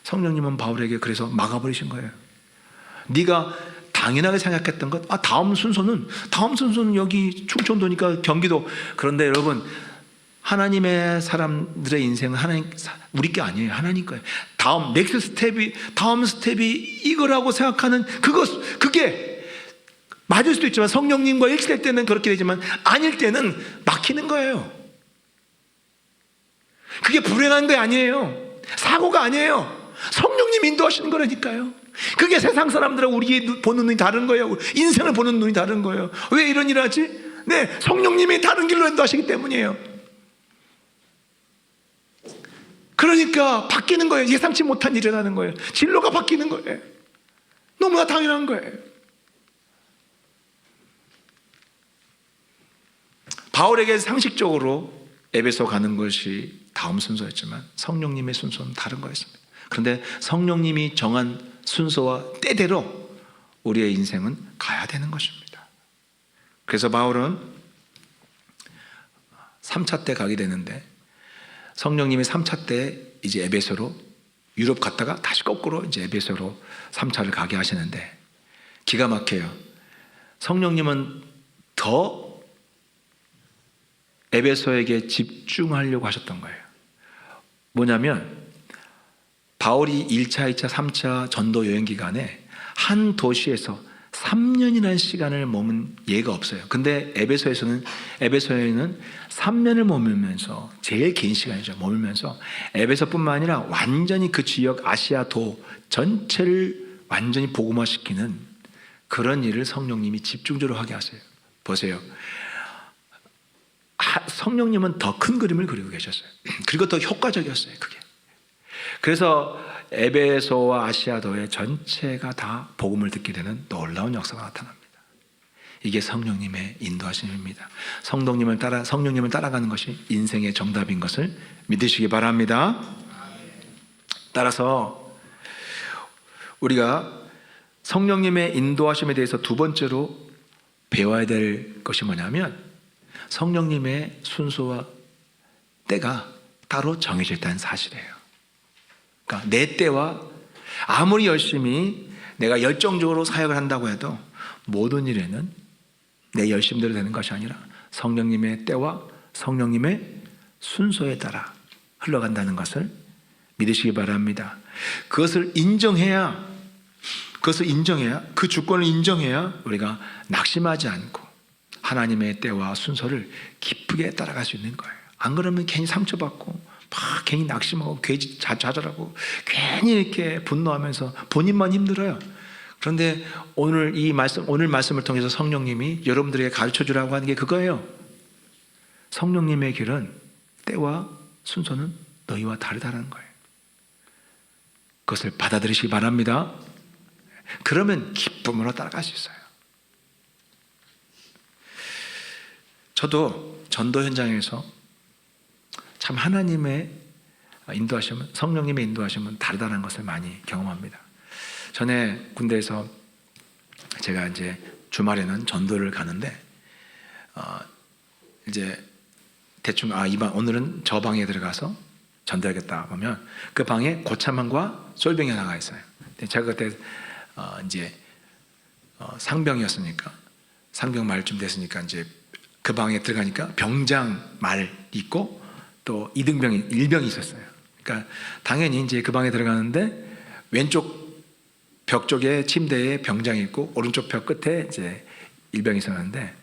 성령님은 바울에게 그래서 막아버리신 거예요. 네가 당연하게 생각했던 것, 다음 순서는 여기 충청도니까 경기도. 그런데 여러분, 하나님의 사람들의 인생은 우리 게 아니에요. 하나님 거예요. 다음 스텝이 이거라고 생각하는 그게 맞을 수도 있지만 성령님과 일치될 때는 그렇게 되지만 아닐 때는 막히는 거예요. 그게 불행한 게 아니에요. 사고가 아니에요. 성령님 인도하시는 거라니까요. 그게 세상 사람들하고 우리 보는 눈이 다른 거예요. 인생을 보는 눈이 다른 거예요. 왜 이런 일을 하지? 네, 성령님이 다른 길로 인도하시기 때문이에요. 그러니까 바뀌는 거예요. 예상치 못한 일이 일어나는 거예요. 진로가 바뀌는 거예요. 너무나 당연한 거예요. 바울에게 상식적으로 에베소 가는 것이 다음 순서였지만 성령님의 순서는 다른 거였습니다. 그런데 성령님이 정한 순서와 때대로 우리의 인생은 가야 되는 것입니다. 그래서 바울은 3차 때 가게 되는데 성령님이 3차 때 이제 에베소로 유럽 갔다가 다시 거꾸로 이제 에베소로 3차를 가게 하시는데 기가 막혀요. 성령님은 더 에베소에게 집중하려고 하셨던 거예요. 뭐냐면 바울이 1차, 2차, 3차 전도 여행 기간에 한 도시에서 3년이라는 시간을 머문 예가 없어요. 근데 에베소에는 3년을 머물면서 제일 긴 시간이죠. 머물면서 에베소뿐만 아니라 완전히 그 지역 아시아도 전체를 완전히 복음화시키는 그런 일을 성령님이 집중적으로 하게 하세요. 보세요. 성령님은 더 큰 그림을 그리고 계셨어요. 그리고 더 효과적이었어요. 그게. 그래서 에베소와 아시아도의 전체가 다 복음을 듣게 되는 놀라운 역사가 나타납니다. 이게 성령님의 인도하심입니다. 성령님을 따라가는 것이 인생의 정답인 것을 믿으시기 바랍니다. 따라서 우리가 성령님의 인도하심에 대해서 두 번째로 배워야 될 것이 뭐냐면, 성령님의 순서와 때가 따로 정해져 있다는 사실이에요. 그러니까 내 때와, 아무리 열심히 내가 열정적으로 사역을 한다고 해도 모든 일에는 내 열심대로 되는 것이 아니라 성령님의 때와 성령님의 순서에 따라 흘러간다는 것을 믿으시기 바랍니다. 그것을 인정해야, 그 주권을 인정해야 우리가 낙심하지 않고 하나님의 때와 순서를 기쁘게 따라갈 수 있는 거예요. 안 그러면 괜히 상처받고 막 괜히 낙심하고 괜히 좌절하고 괜히 이렇게 분노하면서 본인만 힘들어요. 그런데 오늘 말씀을 통해서 성령님이 여러분들에게 가르쳐 주라고 하는 게 그거예요. 성령님의 길은, 때와 순서는 너희와 다르다는 거예요. 그것을 받아들이시기 바랍니다. 그러면 기쁨으로 따라갈 수 있어요. 저도 전도 현장에서 참 하나님의 인도하심은, 성령님의 인도하심은 다르다는 것을 많이 경험합니다. 전에 군대에서 제가 이제 주말에는 전도를 가는데, 이제 대충 오늘은 저 방에 들어가서 전도하겠다 보면 그 방에 고참함과 솔병이 하나가 있어요. 제가 그때 이제 상병이었으니까, 상병 말쯤 됐으니까 이제 그 방에 들어가니까 병장 말 있고 또 이등병이, 일병이 있었어요. 그러니까 당연히 이제 그 방에 들어가는데 왼쪽 벽 쪽에 침대에 병장이 있고 오른쪽 벽 끝에 이제 일병이 있었는데,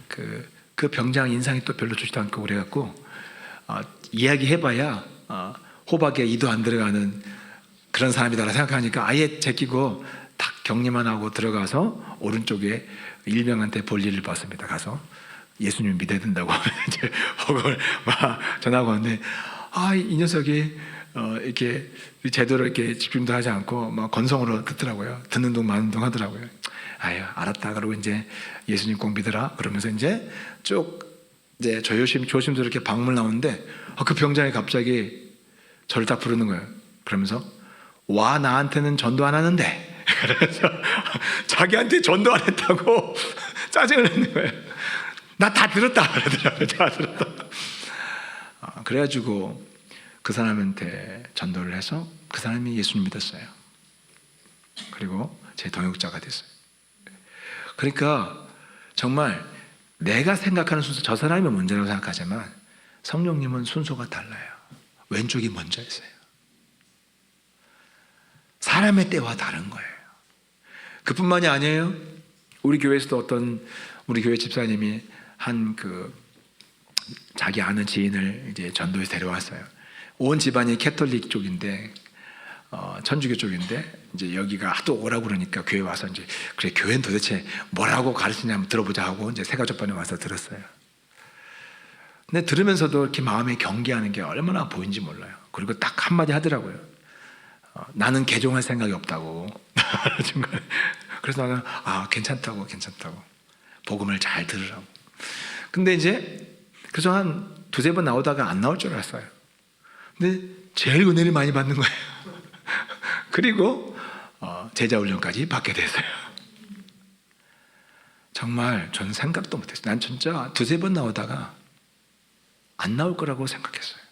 그 병장 인상이 또 별로 좋지도 않고 그래갖고 이야기해봐야 호박에 이도 안 들어가는 그런 사람이다라 생각하니까 아예 제끼고 딱 격리만 하고 들어가서 오른쪽에 일병한테 볼일을 봤습니다. 가서 예수님 믿어야 된다고 이제 복음을 막 전하고 왔는데, 이 녀석이 이렇게 제대로 이렇게 집중도 하지 않고 막 건성으로 듣더라고요. 듣는 둥 마는 둥 하더라고요. 아유, 알았다. 그러고 이제 예수님 꼭 믿어라. 그러면서 이제 쭉 이제 조심스럽게 이렇게 방문 나오는데, 그 병장이 갑자기 저를 딱 부르는 거예요. 그러면서 와, 나한테는 전도 안 하는데. 그래서 자기한테 전도 안 했다고 짜증을 내는 거예요. 나 다 들었다 그러더라고요. 다 들었다. 그래가지고 그 사람한테 전도를 해서 그 사람이 예수님 믿었어요. 그리고 제 동역자가 됐어요. 그러니까 정말 내가 생각하는 순서, 저 사람이 먼저라고 생각하지만 성령님은 순서가 달라요. 왼쪽이 먼저 있어요. 사람의 때와 다른 거예요. 그뿐만이 아니에요. 우리 교회에서도 어떤 우리 교회 집사님이 자기 아는 지인을 이제 전도에 데려왔어요. 온 집안이 캐톨릭 쪽인데, 천주교 쪽인데, 이제 여기가 하도 오라고 그러니까 교회 와서 이제, 그래, 교회는 도대체 뭐라고 가르치냐 한번 들어보자 하고 이제 새가족반에 와서 들었어요. 근데 들으면서도 이렇게 마음에 경계하는 게 얼마나 보이는지 몰라요. 그리고 딱 한마디 하더라고요. 나는 개종할 생각이 없다고. 그래서 나는 괜찮다고. 복음을 잘 들으라고. 근데 이제 그래서 한 두세 번 나오다가 안 나올 줄 알았어요. 근데 제일 은혜를 많이 받는 거예요. 그리고 제자 훈련까지 받게 됐어요. 정말 저는 생각도 못했어요. 난 진짜 두세 번 나오다가 안 나올 거라고 생각했어요.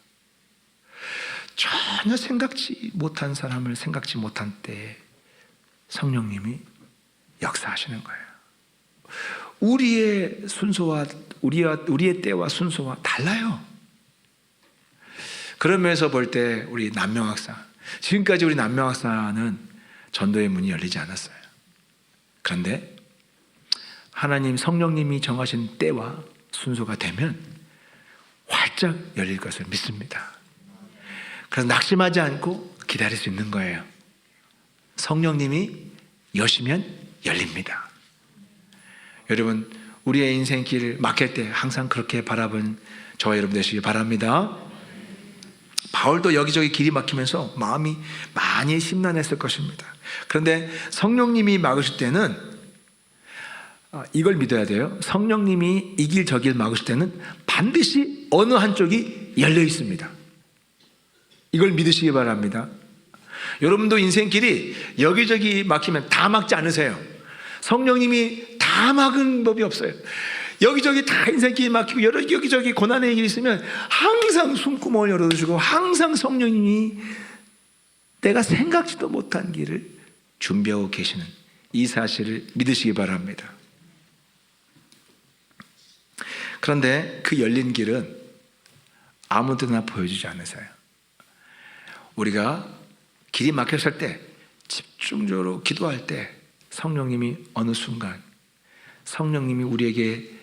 전혀 생각지 못한 사람을 생각지 못한 때에 성령님이 역사하시는 거예요. 우리의 순서와 우리의 때와 순서와 달라요. 그런 면에서 볼 때 우리 남명학사, 지금까지 우리 남명학사는 전도의 문이 열리지 않았어요. 그런데 하나님 성령님이 정하신 때와 순서가 되면 활짝 열릴 것을 믿습니다. 그래서 낙심하지 않고 기다릴 수 있는 거예요. 성령님이 여시면 열립니다. 여러분, 우리의 인생 길을 막힐 때 항상 그렇게 바라본 저와 여러분 되시기 바랍니다. 바울도 여기저기 길이 막히면서 마음이 많이 심란했을 것입니다. 그런데 성령님이 막으실 때는 이걸 믿어야 돼요. 성령님이 이 길 저 길 막으실 때는 반드시 어느 한쪽이 열려 있습니다. 이걸 믿으시기 바랍니다. 여러분도 인생길이 여기저기 막히면 다 막지 않으세요. 성령님이 다 막은 법이 없어요. 여기저기 다 인생길이 막히고 여기저기 고난의 길이 있으면 항상 숨구멍을 열어주시고 항상 성령님이 내가 생각지도 못한 길을 준비하고 계시는 이 사실을 믿으시기 바랍니다. 그런데 그 열린 길은 아무 데나 보여주지 않으세요. 우리가 길이 막혔을 때 집중적으로 기도할 때 성령님이 어느 순간 성령님이 우리에게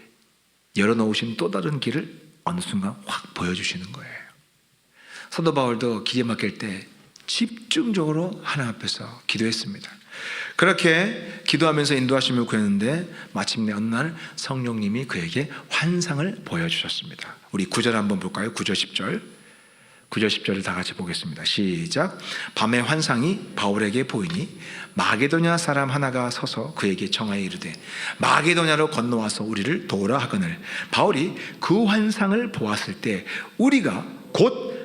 열어놓으신 또 다른 길을 어느 순간 확 보여주시는 거예요. 사도 바울도 길이 막힐 때 집중적으로 하나님 앞에서 기도했습니다. 그렇게 기도하면서 인도하심을 구했는데 마침내 어느 날 성령님이 그에게 환상을 보여주셨습니다. 우리 9절 한번 볼까요? 9절 10절 9절 10절을 다 같이 보겠습니다. 시작. 밤에 환상이 바울에게 보이니 마게도냐 사람 하나가 서서 그에게 청하여 이르되 마게도냐로 건너와서 우리를 도우라 하거늘 바울이 그 환상을 보았을 때 우리가 곧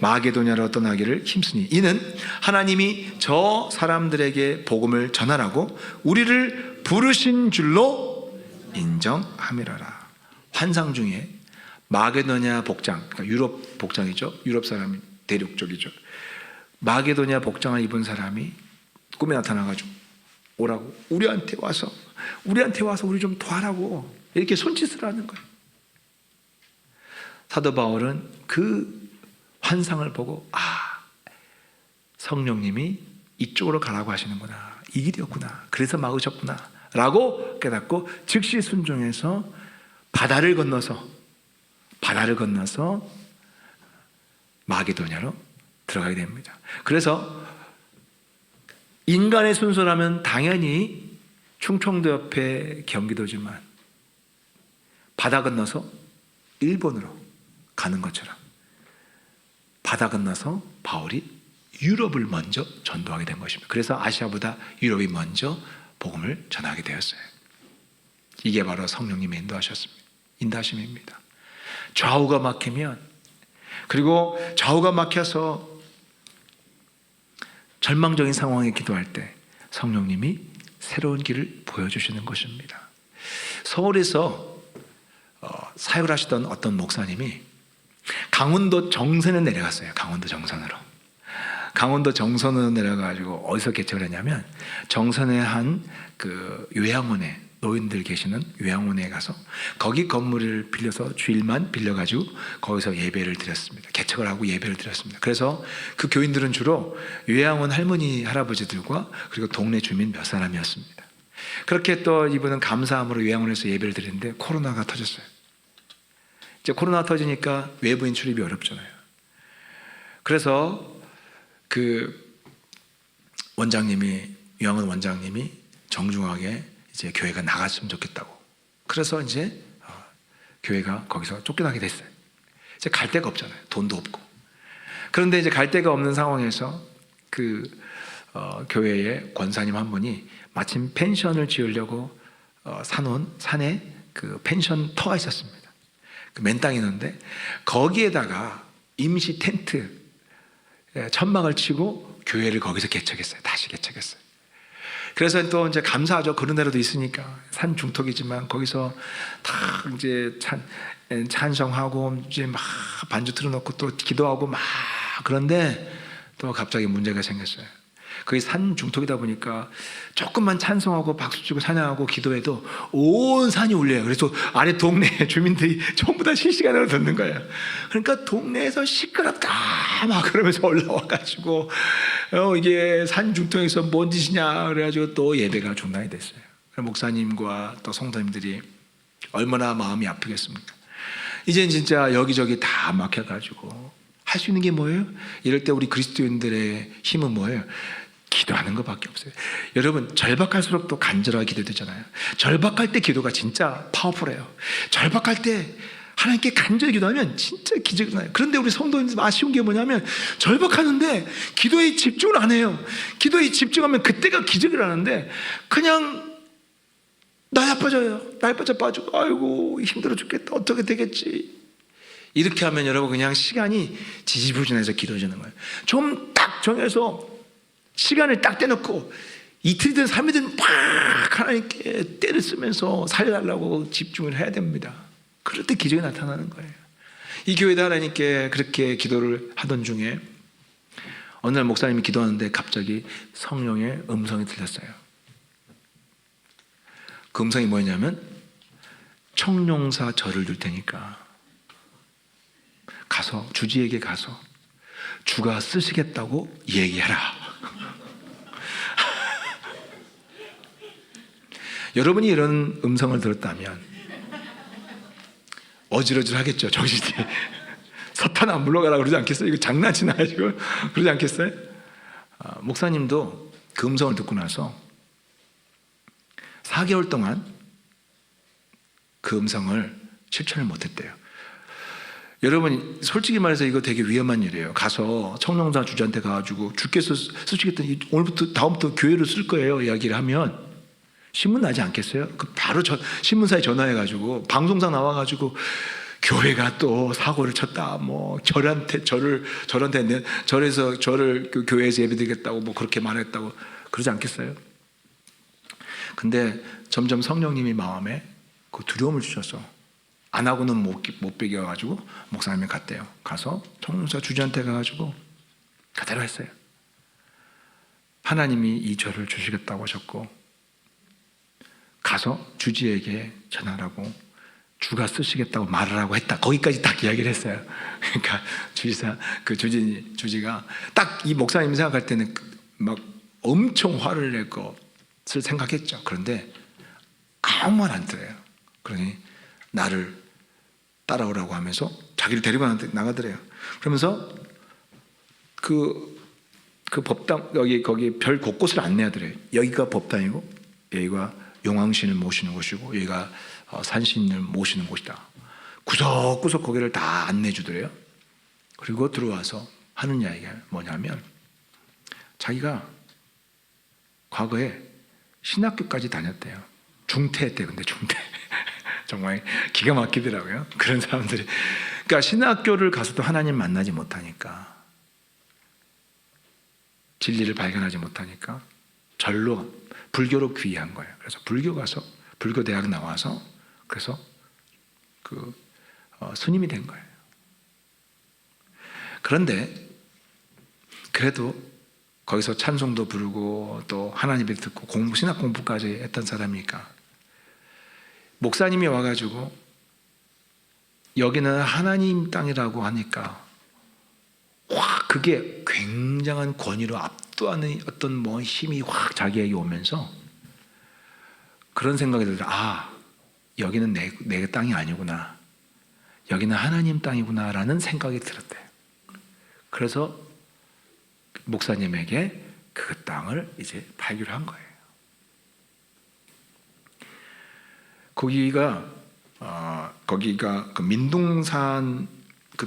마게도냐로 떠나기를 힘쓰니 이는 하나님이 저 사람들에게 복음을 전하라고 우리를 부르신 줄로 인정함이라라. 환상 중에 마게도냐 복장, 그러니까 유럽 복장이죠. 유럽 사람이 대륙 쪽이죠. 마게도냐 복장을 입은 사람이 꿈에 나타나가지고 오라고 우리한테 와서 우리 좀 도와라고 이렇게 손짓을 하는 거예요. 사도 바울은 그 환상을 보고 성령님이 이쪽으로 가라고 하시는구나, 이 길이었구나, 그래서 막으셨구나 라고 깨닫고 즉시 순종해서 바다를 건너서 마게도냐로 들어가게 됩니다. 그래서 인간의 순서라면 당연히 충청도 옆에 경기도지만 바다 건너서 일본으로 가는 것처럼 바다 건너서 바울이 유럽을 먼저 전도하게 된 것입니다. 그래서 아시아보다 유럽이 먼저 복음을 전하게 되었어요. 이게 바로 성령님의 인도하심입니다. 좌우가 막히면, 그리고 좌우가 막혀서 절망적인 상황에 기도할 때 성령님이 새로운 길을 보여주시는 것입니다. 서울에서 사역을 하시던 어떤 목사님이 강원도 정선에 내려갔어요. 강원도 정선으로 내려가지고 어디서 개척을 했냐면 정선의 한 그 요양원에 노인들 계시는 요양원에 가서 거기 건물을 빌려서 주일만 빌려가지고 거기서 예배를 드렸습니다. 개척을 하고 예배를 드렸습니다. 그래서 그 교인들은 주로 요양원 할머니 할아버지들과 그리고 동네 주민 몇 사람이었습니다. 그렇게 또 이분은 감사함으로 요양원에서 예배를 드리는데 코로나가 터졌어요. 이제 코로나가 터지니까 외부인 출입이 어렵잖아요. 그래서 그 요양원 원장님이 정중하게 이제 교회가 나갔으면 좋겠다고. 그래서 이제 교회가 거기서 쫓겨나게 됐어요. 이제 갈 데가 없잖아요. 돈도 없고. 그런데 이제 갈 데가 없는 상황에서 그 교회의 권사님 한 분이 마침 펜션을 지으려고 사놓은 산에 그 펜션 터가 있었습니다. 그 맨 땅이 있는데 거기에다가 임시 텐트 천막을 치고 교회를 거기서 다시 개척했어요. 그래서 또 이제 감사하죠. 그런 데로도 있으니까 산 중턱이지만 거기서 다 이제 찬성하고 이제 막 반주 틀어놓고 또 기도하고 막 그런데 또 갑자기 문제가 생겼어요. 거기 산 중턱이다 보니까 조금만 찬송하고 박수치고 찬양하고 기도해도 온 산이 울려요. 그래서 아래 동네 주민들이 전부 다 실시간으로 듣는 거예요. 그러니까 동네에서 시끄럽다 막 그러면서 올라와가지고 이게 산 중턱에서 뭔 짓이냐 그래가지고 또 예배가 중단이 됐어요. 목사님과 또 성도님들이 얼마나 마음이 아프겠습니까? 이젠 진짜 여기저기 다 막혀가지고 할 수 있는 게 뭐예요? 이럴 때 우리 그리스도인들의 힘은 뭐예요? 기도하는 것밖에 없어요. 여러분, 절박할수록 또 간절하게 기도되잖아요. 절박할 때 기도가 진짜 파워풀해요. 절박할 때 하나님께 간절히 기도하면 진짜 기적이 나요. 그런데 우리 성도님들 아쉬운 게 뭐냐면 절박하는데 기도에 집중을 안 해요. 기도에 집중하면 그때가 기적이 나는데 그냥 나야 날 빠져가지고 아이고 힘들어 죽겠다, 어떻게 되겠지. 이렇게 하면 여러분 그냥 시간이 지지부진해서 길어지는 거예요. 좀 딱 정해서 시간을 딱 떼놓고 이틀이든 3일이든 막 하나님께 때를 쓰면서 살려달라고 집중을 해야 됩니다. 그럴 때 기적이 나타나는 거예요. 이 교회도 하나님께 그렇게 기도를 하던 중에 어느 날 목사님이 기도하는데 갑자기 성령의 음성이 들렸어요. 그 음성이 뭐였냐면 청룡사 절을 줄 테니까 가서 주지에게 가서 주가 쓰시겠다고 얘기해라. 여러분이 이런 음성을 들었다면 어질어질하겠죠. 정신이. 사탄아 물러가라 그러지 않겠어요? 이거 장난치나 지금 그러지 않겠어요? 목사님도 그 음성을 듣고 나서 4개월 동안 그 음성을 실천을 못했대요. 여러분 솔직히 말해서 이거 되게 위험한 일이에요. 가서 청룡사 주지한테 가가지고 주께서 쓰시겠다니 오늘부터 다음부터 교회로 쓸 거예요 이야기를 하면 신문 나지 않겠어요? 바로 신문사에 전화해가지고 방송사 나와가지고 교회가 또 사고를 쳤다. 뭐 절에서 저를 그 교회에서 예배드리겠다고 뭐 그렇게 말했다고 그러지 않겠어요? 근데 점점 성령님이 마음에 그 두려움을 주셔서 안 하고는 못 배겨가지고 목사님이 갔대요. 가서 청룡사 주지한테 가가지고 그대로 했어요. 하나님이 이 절을 주시겠다고 하셨고 가서 주지에게 전하라고 주가 쓰시겠다고 말을 하고 했다. 거기까지 딱 이야기를 했어요. 그러니까 주지가 딱 이 목사님이 생각할 때는 막 엄청 화를 낼 것을 생각했죠. 그런데 아무 말 안 들어요. 그러니 나를 따라오라고 하면서 자기를 데리고 나가더래요. 그러면서 그 법당 거기 별 곳곳을 안내하더래요. 여기가 법당이고 여기가 용왕신을 모시는 곳이고 여기가 산신을 모시는 곳이다. 구석구석 거기를 다 안내해 주더래요. 그리고 들어와서 하는 이야기가 뭐냐면 자기가 과거에 신학교까지 다녔대요. 중퇴 때. 근데 중퇴 정말 기가 막히더라고요. 그런 사람들이. 그러니까 신학교를 가서도 하나님 만나지 못하니까 진리를 발견하지 못하니까 절로 불교로 귀의한 거예요. 그래서 불교 가서 불교 대학 나와서 그래서 스님이 된 거예요. 그런데 그래도 거기서 찬송도 부르고 또 하나님을 듣고 신학 공부까지 했던 사람이니까 목사님이 와가지고 여기는 하나님 땅이라고 하니까 확 그게 굉장한 권위로 압도하는 어떤 뭐 힘이 확 자기에게 오면서 그런 생각이 들어요. 여기는 내 땅이 아니구나. 여기는 하나님 땅이구나 라는 생각이 들었대요. 그래서 목사님에게 그 땅을 이제 팔기로 한 거예요. 거기가 그 민둥산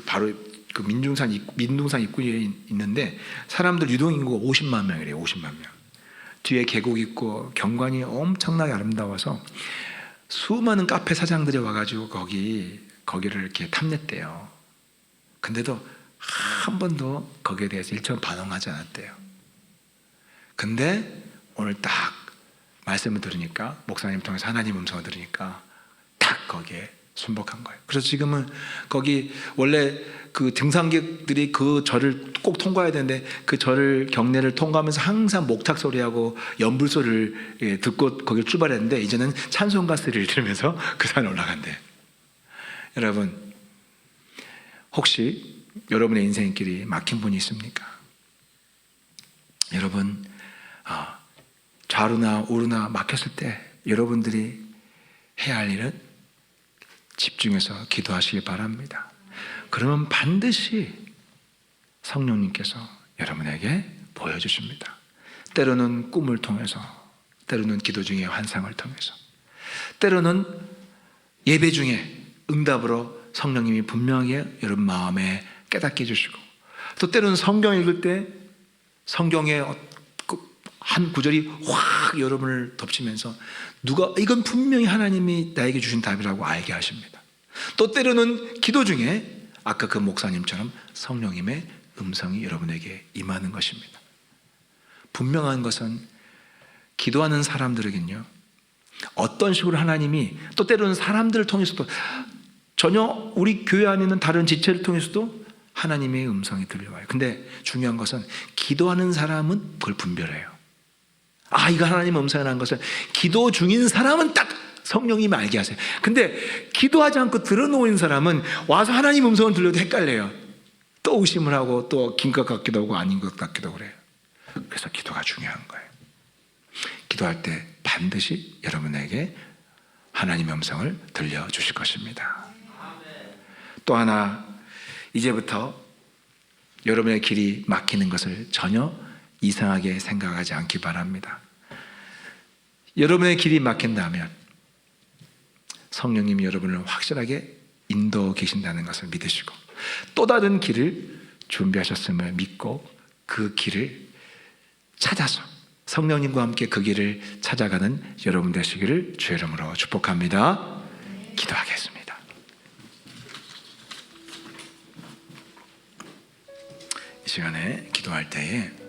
바로 그 민둥산 입구에 있는데 사람들 유동인구가 50만 명이래요. 50만 명. 뒤에 계곡 있고 경관이 엄청나게 아름다워서 수많은 카페 사장들이 와가지고 거기를 이렇게 탐냈대요. 근데도 한 번도 거기에 대해서 일처럼 반응하지 않았대요. 근데 오늘 딱 말씀을 들으니까 목사님 통해서 하나님 음성을 들으니까 딱 거기에 순복한 거예요. 그래서 지금은 거기 원래 그 등산객들이 그 절을 꼭 통과해야 되는데 그 절을 경내를 통과하면서 항상 목탁 소리하고 연불 소리를 듣고 거기를 출발했는데 이제는 찬송가 소리를 들으면서 그 산에 올라간대. 여러분 혹시 여러분의 인생길이 막힌 분이 있습니까? 여러분 좌루나 우루나 막혔을 때 여러분들이 해야 할 일은 집중해서 기도하시기 바랍니다. 그러면 반드시 성령님께서 여러분에게 보여주십니다. 때로는 꿈을 통해서, 때로는 기도 중에 환상을 통해서, 때로는 예배 중에 응답으로 성령님이 분명하게 여러분 마음에 깨닫게 해주시고, 또 때로는 성경 읽을 때 성경에 한 구절이 확 여러분을 덮치면서 누가 이건 분명히 하나님이 나에게 주신 답이라고 알게 하십니다. 또 때로는 기도 중에 아까 그 목사님처럼 성령님의 음성이 여러분에게 임하는 것입니다. 분명한 것은 기도하는 사람들에겐요, 어떤 식으로 하나님이 또 때로는 사람들을 통해서도 전혀 우리 교회 안에 있는 다른 지체를 통해서도 하나님의 음성이 들려와요. 근데 중요한 것은 기도하는 사람은 그걸 분별해요. 아, 이거 하나님의 음성이라는 것은 기도 중인 사람은 딱 성령님이 알게 하세요. 근데 기도하지 않고 들어놓은 사람은 와서 하나님 음성을 들려도 헷갈려요. 또 의심을 하고 또 긴 것 같기도 하고 아닌 것 같기도 그래요. 그래서 기도가 중요한 거예요. 기도할 때 반드시 여러분에게 하나님의 음성을 들려주실 것입니다. 또 하나, 이제부터 여러분의 길이 막히는 것을 전혀 이상하게 생각하지 않기 바랍니다. 여러분의 길이 막힌다면 성령님이 여러분을 확실하게 인도하고 계신다는 것을 믿으시고 또 다른 길을 준비하셨음을 믿고 그 길을 찾아서 성령님과 함께 그 길을 찾아가는 여러분 되시기를 주의 이름으로 축복합니다. 기도하겠습니다. 이 시간에 기도할 때에